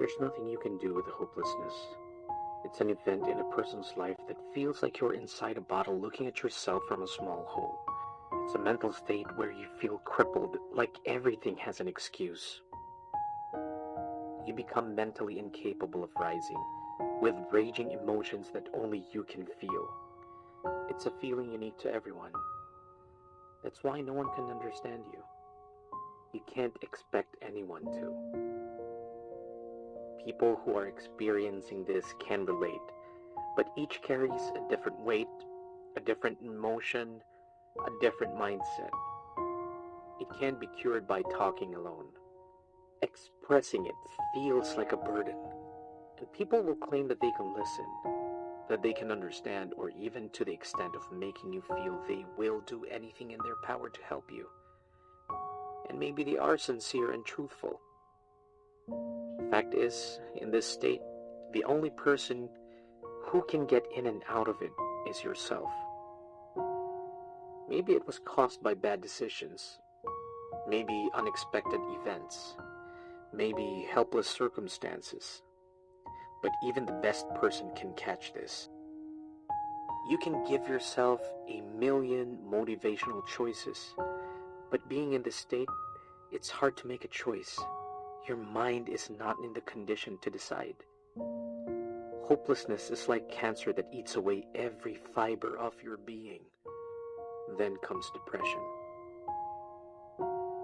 There's nothing you can do with hopelessness. It's an event in a person's life that feels like you're inside a bottle looking at yourself from a small hole. It's a mental state where you feel crippled, like everything has an excuse. You become mentally incapable of rising, with raging emotions that only you can feel. It's a feeling unique to everyone. That's why no one can understand you. You can't expect anyone to. People who are experiencing this can relate, but each carries a different weight, a different emotion, a different mindset. It can't be cured by talking alone. Expressing it feels like a burden, and people will claim that they can listen, that they can understand, or even to the extent of making you feel they will do anything in their power to help you. And maybe they are sincere and truthful. Fact is, in this state, the only person who can get in and out of it is yourself. Maybe it was caused by bad decisions, maybe unexpected events, maybe helpless circumstances. But even the best person can catch this. You can give yourself a million motivational choices, but being in this state, it's hard to make a choice. Your mind is not in the condition to decide. Hopelessness is like cancer that eats away every fiber of your being. Then comes depression.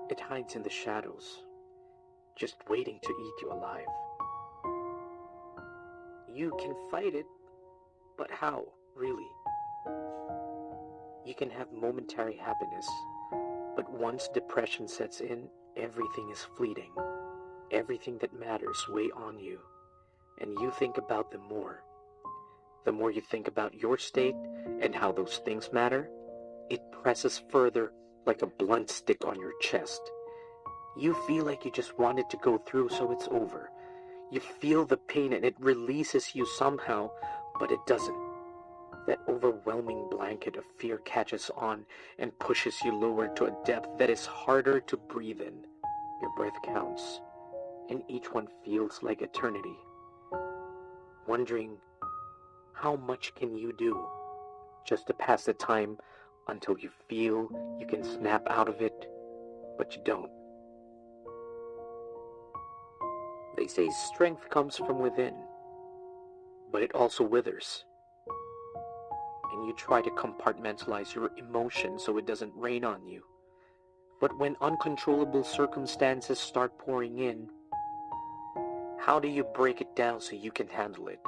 It hides in the shadows, just waiting to eat you alive. You can fight it, but how, really? You can have momentary happiness, but once depression sets in, everything is fleeting. Everything that matters weigh on you, and you think about them more. The more you think about your state and how those things matter, it presses further like a blunt stick on your chest. You feel like you just want it to go through so it's over. You feel the pain and it releases you somehow, but it doesn't. That overwhelming blanket of fear catches on and pushes you lower to a depth that is harder to breathe in. Your breath counts, and each one feels like eternity. Wondering, how much can you do just to pass the time until you feel you can snap out of it, but you don't. They say strength comes from within, but it also withers. And you try to compartmentalize your emotion so it doesn't rain on you. But when uncontrollable circumstances start pouring in, how do you break it down so you can handle it?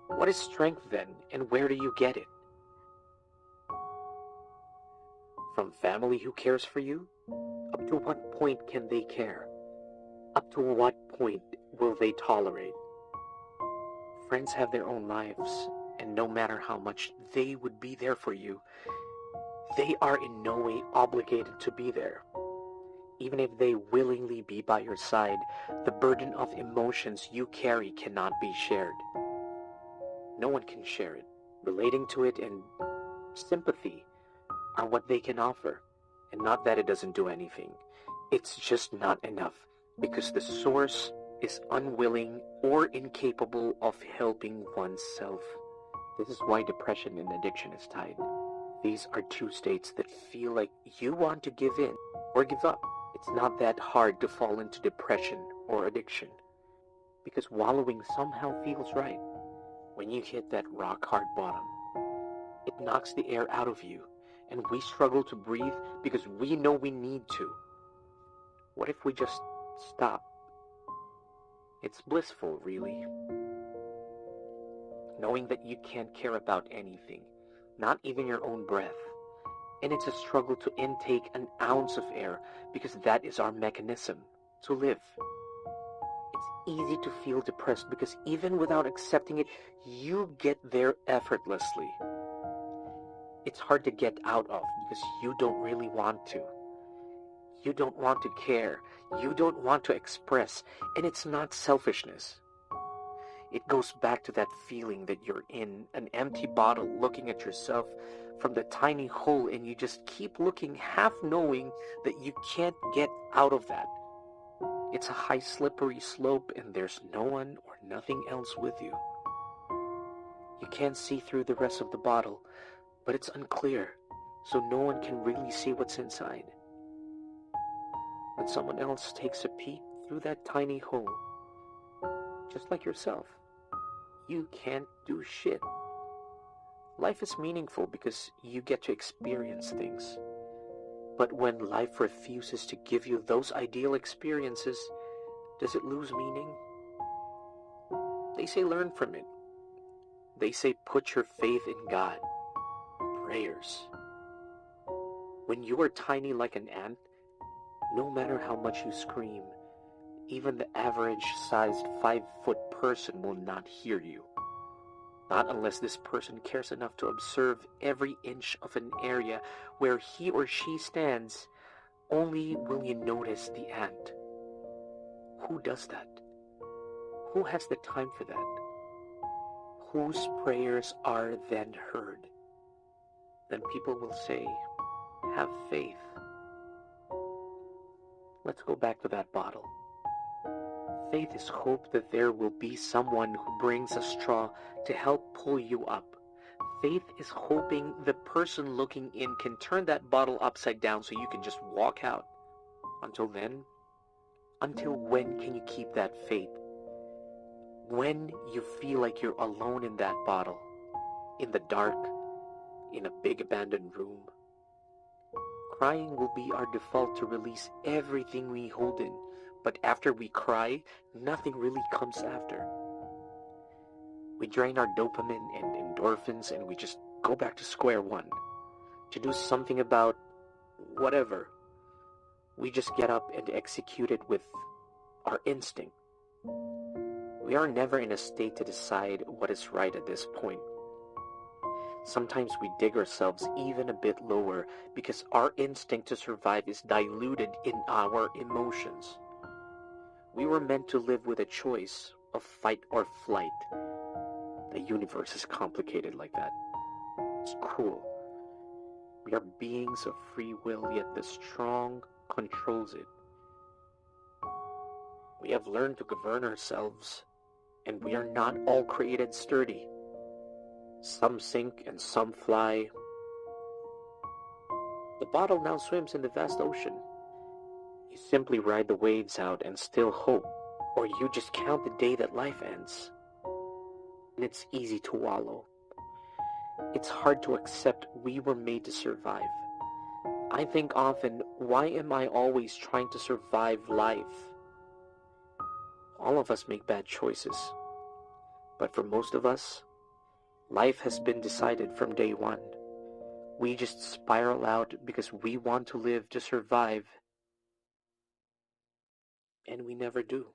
What is strength then, and where do you get it? From family who cares for you? Up to what point can they care? Up to what point will they tolerate? Friends have their own lives, and no matter how much they would be there for you, they are in no way obligated to be there. Even if they willingly be by your side, the burden of emotions you carry cannot be shared. No one can share it. Relating to it and sympathy are what they can offer. And not that it doesn't do anything. It's just not enough because the source is unwilling or incapable of helping oneself. This is why depression and addiction is tied. These are two states that feel like you want to give in or give up. It's not that hard to fall into depression or addiction because wallowing somehow feels right. When you hit that rock hard bottom, it knocks the air out of you, and we struggle to breathe because we know we need to. What if we just stop? It's blissful, really. Knowing that you can't care about anything, not even your own breath. And it's a struggle to intake an ounce of air because that is our mechanism to live. It's easy to feel depressed because even without accepting it, you get there effortlessly. It's hard to get out of because you don't really want to. You don't want to care. You don't want to express. And it's not selfishness. It goes back to that feeling that you're in an empty bottle looking at yourself from the tiny hole and you just keep looking half knowing that you can't get out of that. It's a high slippery slope and there's no one or nothing else with you. You can't see through the rest of the bottle, but it's unclear, so no one can really see what's inside. When someone else takes a peek through that tiny hole, just like yourself, you can't do shit. Life is meaningful because you get to experience things. But when life refuses to give you those ideal experiences, does it lose meaning? They say learn from it. They say put your faith in God. Prayers. When you are tiny like an ant, no matter how much you scream, even the average-sized 5-foot person will not hear you. Not unless this person cares enough to observe every inch of an area where he or she stands. Only will you notice the ant. Who does that? Who has the time for that? Whose prayers are then heard? Then people will say, have faith. Let's go back to that bottle. Faith is hope that there will be someone who brings a straw to help pull you up. Faith is hoping the person looking in can turn that bottle upside down so you can just walk out. Until then, until when can you keep that faith? When you feel like you're alone in that bottle, in the dark, in a big abandoned room. Crying will be our default to release everything we hold in, but after we cry, nothing really comes after. We drain our dopamine and endorphins and we just go back to square one. To do something about whatever. We just get up and execute it with our instinct. We are never in a state to decide what is right at this point. Sometimes we dig ourselves even a bit lower because our instinct to survive is diluted in our emotions. We were meant to live with a choice of fight or flight. The universe is complicated like that. It's cruel. We are beings of free will, yet the strong controls it. We have learned to govern ourselves, and we are not all created sturdy. Some sink and some fly. The bottle now swims in the vast ocean. You simply ride the waves out and still hope, or you just count the day that life ends. And it's easy to wallow. It's hard to accept we were made to survive. I think often, why am I always trying to survive life? All of us make bad choices. But for most of us, life has been decided from day one. We just spiral out because we want to live to survive, and we never do.